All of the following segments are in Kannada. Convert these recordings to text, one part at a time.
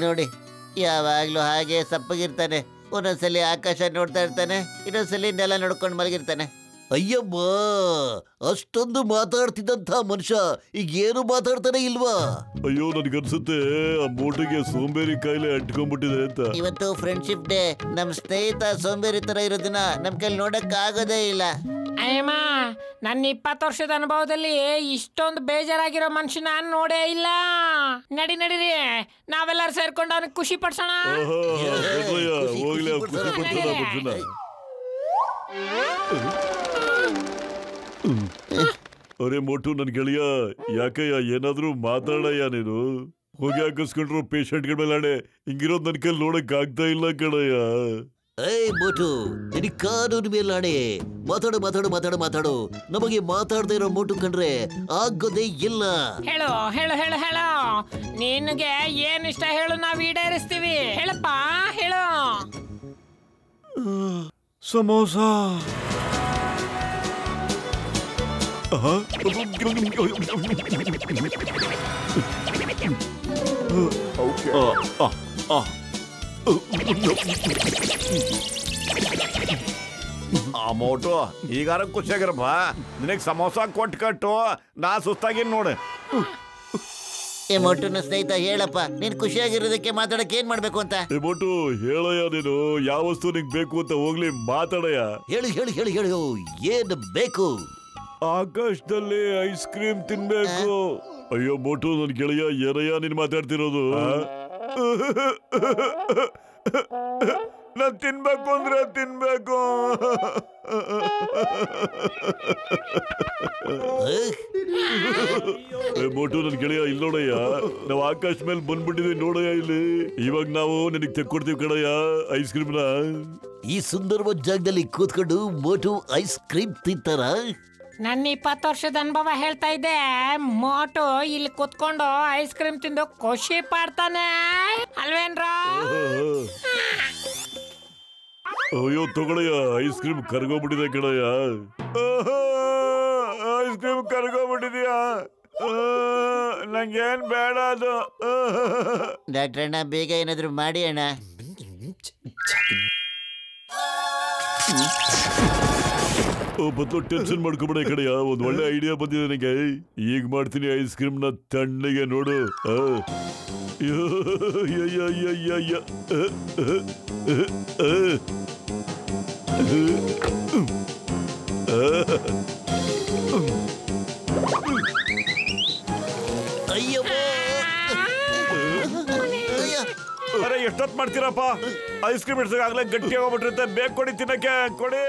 ನೋಡಿ ಯಾವಾಗ್ಲೂ ಹಾಗೆ ಸಪ್ಪಗಿರ್ತಾನೆ. ಒಂದೊಂದ್ಸಲಿ ಆಕಾಶ ನೋಡ್ತಾ ಇರ್ತಾನೆ, ಇನ್ನೊಂದ್ಸಲಿ ನೆಲ ನೋಡ್ಕೊಂಡು ಮಲಗಿರ್ತಾನೆ. ಅಯ್ಯಮ್ಮ, ಅಷ್ಟೊಂದು ಮಾತಾಡ್ತಿದ್ದಂಥ ಮನುಷ್ಯ ಈಗ ಏನು ಮಾತಾಡ್ತಾನೆ ಇಲ್ವಾ? ಅಯ್ಯೋ, ನನ್ಗನ್ಸುತ್ತೆ ಆ ಮೋಟಿಗೆ ಸೋಂಬೇರಿ ಕಾಯಿಲೆ ಅಂಟ್ಕೊಂಡ್ಬಿಟ್ಟಿದೆ ಅಂತ. ಇವತ್ತು ಫ್ರೆಂಡ್ಶಿಪ್ ಡೇ. ನಮ್ ಸ್ನೇಹಿತ ಸೋಂಬೇರಿ ತರ ಇರೋದನ್ನ ನಮ್ ಕೈಲಿ ನೋಡಕ್ ಆಗೋದೇ ಇಲ್ಲ. ಅಯ್ಯಮ್ಮ, ನನ್ನ 20 ವರ್ಷದ ಅನುಭವದಲ್ಲಿ ಇಷ್ಟೊಂದು ಬೇಜಾರಾಗಿರೋ ಮನುಷ್ಯ ನಾನು ನೋಡೇ ಇಲ್ಲ. ನಡೀರಿ, ನಾವೆಲ್ಲರೂ ಸೇರ್ಕೊಂಡು ಅವನಿಗೆ ಖುಷಿ ಪಡ್ಸೋಣ. ಹೋಗ್ಲಿ, ಖುಷಿ ಪಡ್ಸೋಣ. ಅರೆ ಮೋಟು, ನನ್ ಗೆಳೆಯ, ಯಾಕಯ್ಯ ಏನಾದ್ರೂ ಮಾತಾಡಯ್ಯ ನೀನು? ಹೋಗಿ ಹಾಕಿಸ್ಕೊಂಡ್ರು ಪೇಷಂಟ್ಗಳ ಮೇಲೆ ಹಿಂಗಿರೋದು ನನ್ ಕೈಲಿ ನೋಡಕ್ ಆಗ್ತಾ ಇಲ್ಲ ಕಣಯ್ಯ. ಏಯ್ ಮೋಟು, ನಿನಗೆ ಕಾನೂನು ಮೇಲಾಣೆ. ಮಾತಾಡು ಮಾತಾಡು ಮಾತಾಡು ಮಾತಾಡು. ನಮಗೆ ಮಾತಾಡದೇ ಇರೋ ಮೋಟು ಕಂಡ್ರೆ ಆಗೋದೇ ಇಲ್ಲ. ಹೇಳು ಹೇಳು ಹೇಳು ಹೇಳು, ನಿನಗೆ ಏನ್ ಇಷ್ಟ ಹೇಳು, ನಾವ್ ಈಡೇರಿಸ್ತೀವಿ. ಹೇಳಪ್ಪ, ಹೇಳು. ಸಮೋಸ. ಆ ಮೋಟು ಈಗಾರ ಖುಷಿಯಾಗಿರಪ್ಪ. ನಿನಗೆ ಸಮೋಸ ಕೊಟ್ಟು ಕಟ್ಟು, ನಾ ಸುಸ್ತಾಗಿ ನೋಡು. ಏ ಮೋಟುನ ಸ್ನೇಹಿತ, ಹೇಳಪ್ಪ, ನೀನ್ ಖುಷಿಯಾಗಿರೋದಕ್ಕೆ ಮಾತಾಡಕ್ ಏನ್ ಮಾಡ್ಬೇಕು ಅಂತ. ಏ ಮೋಟು, ಹೇಳಯ್ಯ ನೀನು, ಯಾವ ವಸ್ತು ನಿಂಗೆ ಬೇಕು ಅಂತ ಹೋಗ್ಲಿ ಮಾತಾಡಯ್ಯ. ಹೇಳು ಹೇಳು ಹೇಳು ಹೇಳು, ಏನ್ ಬೇಕು? ಆಕಾಶದಲ್ಲಿ ಐಸ್ ಕ್ರೀಮ್ ತಿನ್ಬೇಕು. ಅಯ್ಯೋ ಮೋಟು, ನನ್ ಗೆಳೆಯ, ಏನಯ್ಯ ನೀನ್ ಮಾತಾಡ್ತಿರೋದು? ನಾನ್ ತಿನ್ಬೇಕು ಅಂದ್ರೆ ತಿನ್ಬೇಕು. ಮೋಟು, ನನ್ ಗೆಳೆಯ, ಇಲ್ಲಿ ನೋಡಯ್ಯ, ನಾವ್ ಆಕಾಶ ಮೇಲೆ ಬಂದ್ಬಿಟ್ಟಿದ್ವಿ ನೋಡಯ್ಯ ಇಲ್ಲಿ. ಇವಾಗ ನಾವು ನಿನಗ್ ತೆಕ್ಕೊಡ್ತೀವಿ ಕಣಯ್ಯ ಐಸ್ ಕ್ರೀಮ್ನ. ಈ ಸುಂದರವಾದ ಜಾಗದಲ್ಲಿ ಕೂತ್ಕೊಂಡು ಮೋಟು ಐಸ್ ಕ್ರೀಮ್ ತಿಂತಾರ? ನನ್ನ 20 ವರ್ಷದ ಅನುಭವ ಹೇಳ್ತಾ ಇದ್ದೆ. ಮೋಟು ಇಲ್ಲಿ ಕುತ್ಕೊಂಡು ಐಸ್ ಕ್ರೀಮ್ ತಿಂದು ಖುಷಿ ಪಡ್ತಾನೆ ಅಲ್ವೇನ್ರ? ಅಯ್ಯೋ ತಗೊಳಯ್ಯ, ಐಸ್ ಕ್ರೀಮ್ ಕರ್ಗೋಗ್ಬಿಟ್ಟಿದೆ ಕಣಯ್ಯ. Ice cream ಕರ್ಗೋಗ್ಬಿಟ್ಟಿದ್ಯಾ? ನಂಗೇನ್ ಬೇಡ ಅದು. ಡಾಕ್ಟರ್ ಅಣ್ಣ, ಬೇಗ ಏನಾದ್ರು ಮಾಡಿ ಅಣ್ಣ. ಬದಲು ಟೆನ್ಷನ್ ಮಾಡ್ಕೊಬೇಡ ಕಡೆಯ. ಒಂದ್ ಒಳ್ಳೆ ಐಡಿಯಾ ಬಂದಿದೆ ನನಗೆ. ಈಗ ಮಾಡ್ತೀನಿ ಐಸ್ ಕ್ರೀಮ್ ನ ತಣ್ಣಗೆ ನೋಡು. ಅರೆ ಎಷ್ಟೊತ್ತು ಮಾಡ್ತೀರಪ್ಪ? ಐಸ್ ಕ್ರೀಮ್ ಇಡ್ಸಾಗಲೇ ಗಟ್ಟಿ ಆಗೋಗ್ಬಿಟ್ಟಿರುತ್ತೆ. ಬೇಗ ಕೊಡಿ, ತಿನ್ನಕ್ಕೆ ಕೊಡಿ.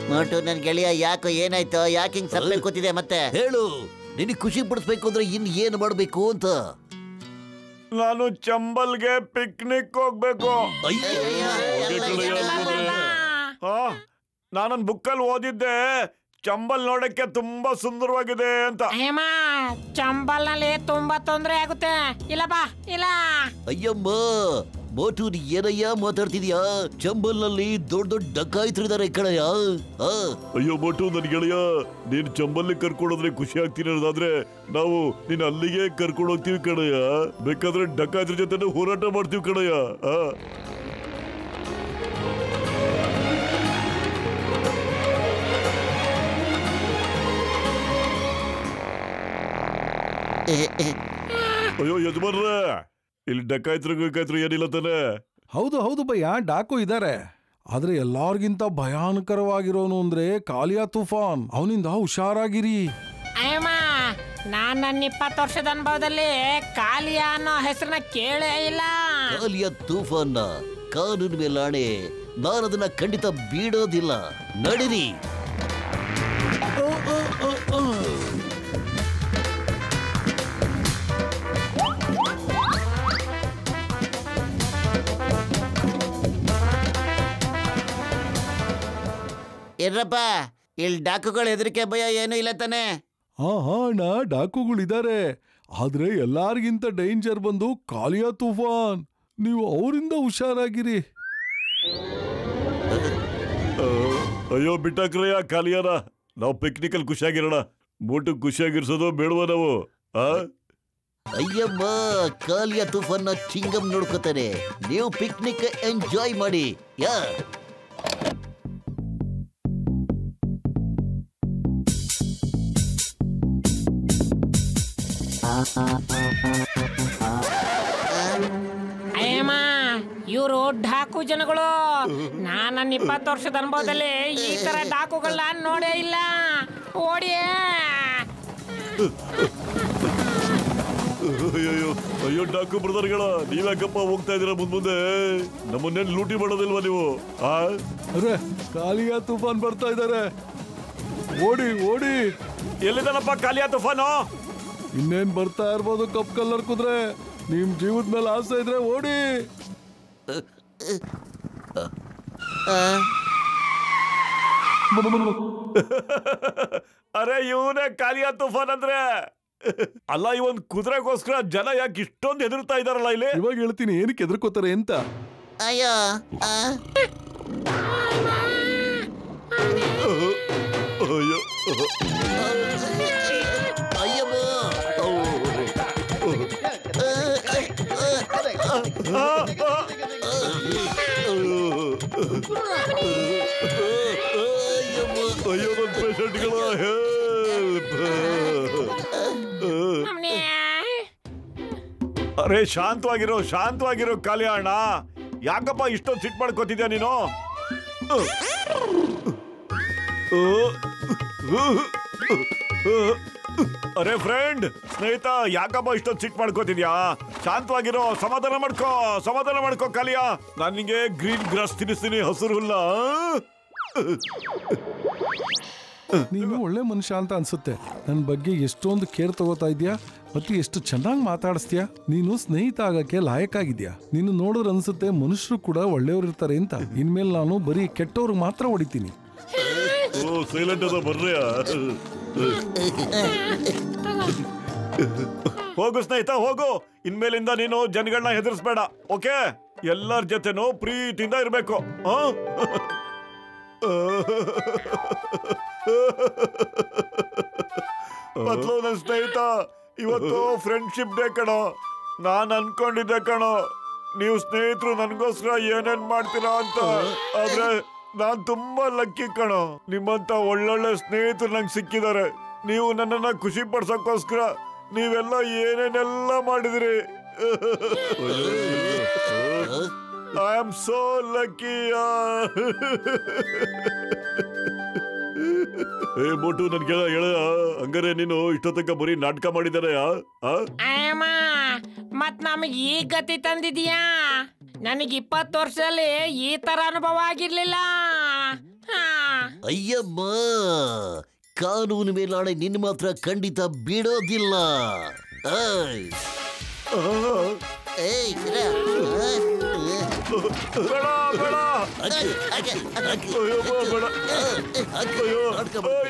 ಮೋಟು ನನ್ ಗೆಳೆಯ, ಯಾಕೋ ಏನಾಯ್ತು? ಯಾಕೆ ಹಿಂಗ್ ಸಪ್ಪೆ ಕೂತಿದೆ ಮತ್ತೆ? ಹೇಳು, ನಿನಗೆ ಖುಷಿ ಪಡಿಸ್ಬೇಕು ಅಂದ್ರೆ ಇನ್ ಏನ್ ಮಾಡ್ಬೇಕು ಅಂತ. ನಾನು ಚಂಬಲ್ಗೆ ಪಿಕ್ನಿಕ್ ಹೋಗ್ಬೇಕು. ನಾನೊಂದು ಬುಕ್ಕಲ್ಲಿ ಓದಿದ್ದೆ, ಚಂಬಲ್ ನೋಡಕ್ಕೆ ತುಂಬಾ ಸುಂದರವಾಗಿದೆ ಅಂತ. ಚಂಬಲ್ ನಲ್ಲಿ ತುಂಬಾ ತೊಂದರೆ ಆಗುತ್ತೆ. ಇಲ್ಲ ಬಾ, ಇಲ್ಲ. ಅಯ್ಯಮ್ಮ, ಮೋಟು ಏನಯ್ಯ ಮಾತಾಡ್ತಿದ್ಯಾ? ಚಂಬಲ್ ನಲ್ಲಿ ದೊಡ್ಡ ದೊಡ್ಡ ಡಕಾಯಿತರಿದ್ದಾರೆ ಕಣಯ್ಯ. ಅಯ್ಯೋ ಮೋಟು, ನನ್ ಗೆಳೆಯ, ನೀನ್ ಚಂಬಲ್ಲಿ ಕರ್ಕೊಂಡೋದ್ರೆ ಖುಷಿ ಆಗ್ತೀನಿ ಅನ್ನೋದಾದ್ರೆ ನಾವು ನೀನ್ ಅಲ್ಲಿಗೆ ಕರ್ಕೊಂಡು ಹೋಗ್ತೀವಿ ಕಣಯ್ಯ. ಬೇಕಾದ್ರೆ ಡಕಾಯಿತರ ಜೊತೆ ಹೋರಾಟ ಮಾಡ್ತೀವಿ ಕಣಯ್ಯ. ಅಯ್ಯೋ ಯಜಮಾನ್ರೆ, ಇಲ್ಲಿ ಡಕಾಯಿತರು ಏನಿಲ್ಲ ತಾನೆ? ಹೌದು ಹೌದು ಭಯ್ಯ, ಡಾಕು ಇದ್ದಾರೆ. ಆದ್ರೆ ಎಲ್ಲಾರ್ಗಿಂತ ಭಯಾನಕರವಾಗಿರೋನು ಅಂದ್ರೆ ಕಾಲಿಯಾ ತುಫಾನ್. ಅವನಿಂದ ಹುಷಾರಾಗಿರಿ. ಅಯ್ಯಮ್ಮ, ನಾನ್ ನನ್ನ 20 ವರ್ಷದ ಅನುಭವದಲ್ಲಿ ಕಾಲಿಯಾ ಅನ್ನೋ ಹೆಸರನ್ನ ಕೇಳೇ ಇಲ್ಲ. ಕಾಲಿಯಾ ತುಫಾನ್ನ ಕಾನೂನು ಮೇಲಾಣೆ, ನಾನದನ್ನ ಖಂಡಿತ ಬೀಡೋದಿಲ್ಲ. ನಡಿರಿ. ಇರ್ರಪ್ಪ, ಇಲ್ಲಿ ಡಾಕುಗಳು ಹೆದರಿಕೆ ಭಯ ಏನು ಇಲ್ಲ ತಾನೆ? ಹಾ ಅಣ್ಣ, ಡಾಕುಗಳಿದ್ದಾರೆ. ಆದ್ರೆ ಎಲ್ಲಾರ್ಗಿಂತ ಡೇಂಜರ್ ಬಂದು ಕಾಲಿಯಾ ತುಫಾನ್. ನೀವು ಅವರಿಂದ ಹುಷಾರಾಗಿರಿ. ಅಯ್ಯೋ ಬಿಟ್ಟಾಕ್ರಯ್ಯ ಕಾಲಿಯಾನ, ನಾವು ಪಿಕ್ನಿಕ್ ಅಲ್ಲಿ ಖುಷಿಯಾಗಿರೋಣ. ಮೋಟು ಖುಷಿಯಾಗಿರ್ಸೋದು ಬೇಡವಾ ನಾವು? ಅಯ್ಯಮ್ಮ, ಕಾಲಿಯ ತುಫಾನ್ನ ಚಿಂಗಮ್ ನೋಡ್ಕೋತಾನೆ. ನೀವು ಪಿಕ್ನಿಕ್ ಎಂಜಾಯ್ ಮಾಡಿ. ಯಾ ಅಯ್ಯಮ್ಮ, ಇವರು ಡಾಕು ಜನಗಳು. ನನ್ನ 20 ವರ್ಷದ ಅನುಭವದಲ್ಲಿ ಈ ತರ ಡಾಕುಗಳನ್ನ ನೋಡೇ ಇಲ್ಲ. ಓಡಿಯೇ. ಅಯ್ಯೋ ಅಯ್ಯೋ ಡಾಕು ಬ್ರದರ್ಗಳ, ನೀವ್ಯಾಕಪ್ಪ ಹೋಗ್ತಾ ಇದೀರ ಮುಂದೆ? ನಮ್ಮನ್ನೇನು ಲೂಟಿ ಮಾಡೋದಿಲ್ವಾ ನೀವು? ಅರೆ, ಕಾಲಿಯಾ ತುಫಾನ್ ಬರ್ತಾ ಇದ್ದಾರೆ. ಓಡಿ ಓಡಿ. ಎಲ್ಲಿದ್ದಾನಪ್ಪ ಕಾಲಿಯಾ ತುಫಾನು? ಇನ್ನೇನ್ ಬರ್ತಾ ಇರ್ಬೋದು ಕಪ್ ಕಲ್ಲರ್ ಕುದ್ರೆ. ನಿಮ್ ಜೀವದ ಮೇಲೆ ಆಸೆ ಇದ್ರೆ ಓಡಿ. ಅರೆ, ಇವನೇ ಕಾಲಿಯಾ ತುಫಾನ್ ಅಂದ್ರೆ. ಅಲ್ಲ, ಇವನ್ ಕುದುರೆಗೋಸ್ಕರ ಜನ ಯಾಕೆ ಇಷ್ಟೊಂದು ಹೆದರ್ತಾ ಇದಾರಲ್ಲ ಇಲ್ಲಿ? ಇವಾಗ ಹೇಳ್ತೀನಿ ಏನಕ್ಕೆ ಹೆದರ್ಕೋತಾರೆ ಅಂತ. ಅಯ್ಯೋ ಅಯ್ಯೋ ಅಯ್ಯಮ್ಮ, ಅಯ್ಯೋ ನನ್ನ ಪೇಷಂಟ್ಗಳ ಹೆಲ್ಪ್. ಅರೆ, ಶಾಂತವಾಗಿರೋ ಕಾಲಿಯಣ್ಣ. ಯಾಕಪ್ಪ ಇಷ್ಟೊಂದು ಸಿಟ್ ಮಾಡ್ಕೋತಿದ್ಯಾ ನೀನು? ಅರೆ ಫ್ರೆಂಡ್, ಸ್ನೇಹಿತ, ಯಾಕಪ್ಪ ಇಷ್ಟೊಂದು ಸಿಟ್ ಮಾಡ್ಕೋತಿದ್ಯಾ? ಶಾಂತವಾಗಿರೋ, ಸಮಾಧಾನ ಮಾಡ್ಕೋ ಕಾಲಿಯಾ. ನಾನು ನಿಂಗೆ ಗ್ರೀನ್ ಗ್ರಾಸ್ ತಿನ್ನಿಸ್ತೀನಿ, ಹಸಿರು ಹುಲ್ಲ. ನೀನು ಒಳ್ಳೆ ಮನುಷ್ಯ ಅಂತ ಅನ್ಸುತ್ತೆ. ನನ್ನ ಬಗ್ಗೆ ಎಷ್ಟೊಂದು ಕೇರ್ ತಗೋತಾ ಇದೆಯಾ, ಮತ್ತೆ ಎಷ್ಟು ಚೆನ್ನಾಗಿ ಮಾತಾಡಿಸ್ತೀಯಾ. ನೀನು ಸ್ನೇಹಿತ ಆಗಕ್ಕೆ ಲಾಯಕ್ಕಾಗಿದ್ಯಾ. ನೀನು ನೋಡಿದ್ರೆ ಅನ್ಸುತ್ತೆ ಮನುಷ್ಯರು ಕೂಡ ಒಳ್ಳೆಯವ್ರು ಇರ್ತಾರೆ ಅಂತ. ಇನ್ಮೇಲೆ ನಾನು ಬರೀ ಕೆಟ್ಟವ್ರಿಗೆ ಮಾತ್ರ ಹೊಡಿತೀನಿ. ಸೈಲೆಂಟ್ ಅದ ಬರ್ರಿಯ. ಹೋಗು ಸ್ನೇಹಿತ, ಹೋಗು. ಇನ್ಮೇಲಿಂದ ನೀನು ಜನಗಳನ್ನ ಹೆದರ್ಸ್ಬೇಡ, ಓಕೆ? ಎಲ್ಲರ ಜೊತೆನೂ ಪ್ರೀತಿಯಿಂದ ಇರ್ಬೇಕು. ಮೊದಲು ನನ್ನ ಸ್ನೇಹಿತ, ಇವತ್ತು ಫ್ರೆಂಡ್ಶಿಪ್ ಡೇ ಕಣೋ. ನಾನು ಅನ್ಕೊಂಡಿದ್ದೆ ಕಣೋ, ನೀವು ಸ್ನೇಹಿತರು ನನಗೋಸ್ಕರ ಏನೇನ್ ಮಾಡ್ತೀರಾ ಅಂತ. ಆದ್ರೆ ನಾನ್ ತುಂಬಾ ಲಕ್ಕಿ ಕಣೋ. ನಿಮ್ಮಂತ ಒಳ್ಳೊಳ್ಳೆ ಸ್ನೇಹಿತರು ನಂಗೆ ಸಿಕ್ಕಿದ್ದಾರೆ. ನೀವು ನನ್ನನ್ನ ಖುಷಿ ಪಡ್ಸಕ್ಕೋಸ್ಕರ ನೀವೆಲ್ಲ ಏನೇನೆಲ್ಲ ಮಾಡಿದ್ರಿ. I am so lucky. ಏ ಮೋಟು, ನನ್ಗೆ ಹೇಳ, ಹಂಗಾರೆ ನೀನು ಇಷ್ಟೊತ್ತಂಕ ಬರೀ ನಾಟಕ ಮಾಡಿದಾರೆ? ಅಯ್ಯಮ್ಮ, ಮತ್ ನಮಗ್ ಈ ಗತಿ ತಂದಿದೀಯಾ? ನನಗೆ 20 ವರ್ಷದಲ್ಲಿ ಈ ತರ ಅನುಭವ ಆಗಿರ್ಲಿಲ್ಲ. ಅಯ್ಯಮ್ಮ, ಕಾನೂನು ಮೇಲಾಣೆ ನಿನ್ನ ಮಾತ್ರ ಖಂಡಿತ ಬಿಡೋದಿಲ್ಲ.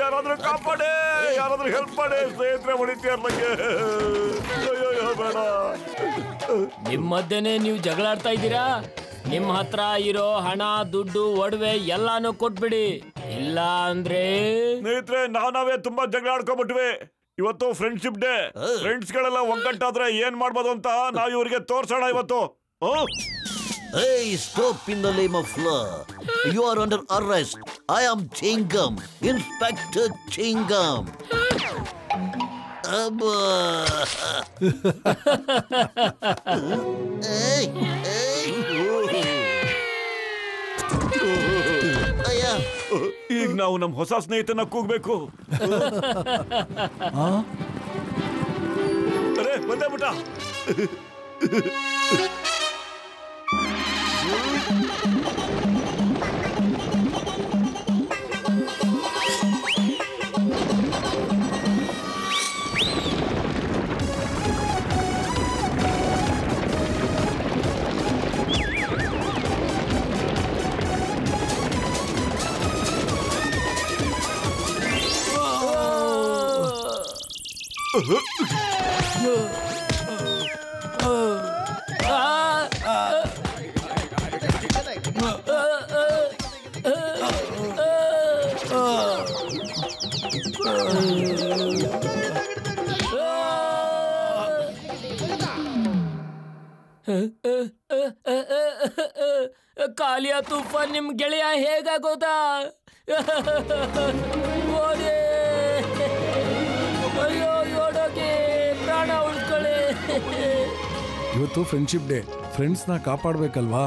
ಯಾರಾದ್ರೂ ಕಾಪಾಡೆ, ಯಾರಾದ್ರೂ ಹೆಲ್ಪ್ ಮಾಡಿ, ಸ್ನೇಹಿತರೆ ಹೊಡಿತೀಯಾರ ನಂಗೆ. ಅಯ್ಯೋ ಬೇಡ. ನಿಮ್ ಮಧ್ಯೆನೆ ನೀವು ಜಗಳಾಡ್ತಾ ಇದ್ದೀರಾ? ನಿಮ್ ಹತ್ರ ಇರೋ ಹಣ, ದುಡ್ಡು, ಒಡವೆ ಎಲ್ಲಾನು ಕೊಟ್ಬಿಡಿ. ಇಲ್ಲ ಅಂದ್ರೆ ಸ್ನೇಹಿತರೆ, ನಾವೇ ತುಂಬಾ ಜಗಳ ಆಡ್ಕೊಂಡ್ಬಿಟ್ವಿ. ಇವತ್ತು ಫ್ರೆಂಡ್ಶಿಪ್ ಡೇ. ಫ್ರೆಂಡ್ಸ್ ಗಳೆಲ್ಲ ಒಗ್ಗಟ್ಟಾದ್ರೆ ಏನ್ ಮಾಡ್ಬೋದು ಅಂತ ನಾವು ಇವ್ರಿಗೆ ತೋರ್ಸೋಣ ಇವತ್ತು. Hey, stop in the name of law. You are under arrest. I am Chingam, Inspector Chingam. Abba. Hey, hey. ಈಗ ನಾವು ನಮ್ಮ ಹೊಸ ಸ್ನೇಹಿತನ ಕೂಗ್ಬೇಕು. ಅರೆ, ಬಂದೇ ಬಿಟ್ಟ. ಕಾಲಿಯ ತುಫಾನ್ ನಿಮ್ ಗೆಳೆಯ ಹೇಗಾಗೋದಾ? ಓದೇ ಅಯ್ಯೋ ಓಡೋಕೆ ಪ್ರಾಣ ಉಳ್ಕೊಳ್ಳಿ. ಇವತ್ತು ಫ್ರೆಂಡ್ಶಿಪ್ ಡೇ, ಫ್ರೆಂಡ್ಸ್ನ ಕಾಪಾಡ್ಬೇಕಲ್ವಾ?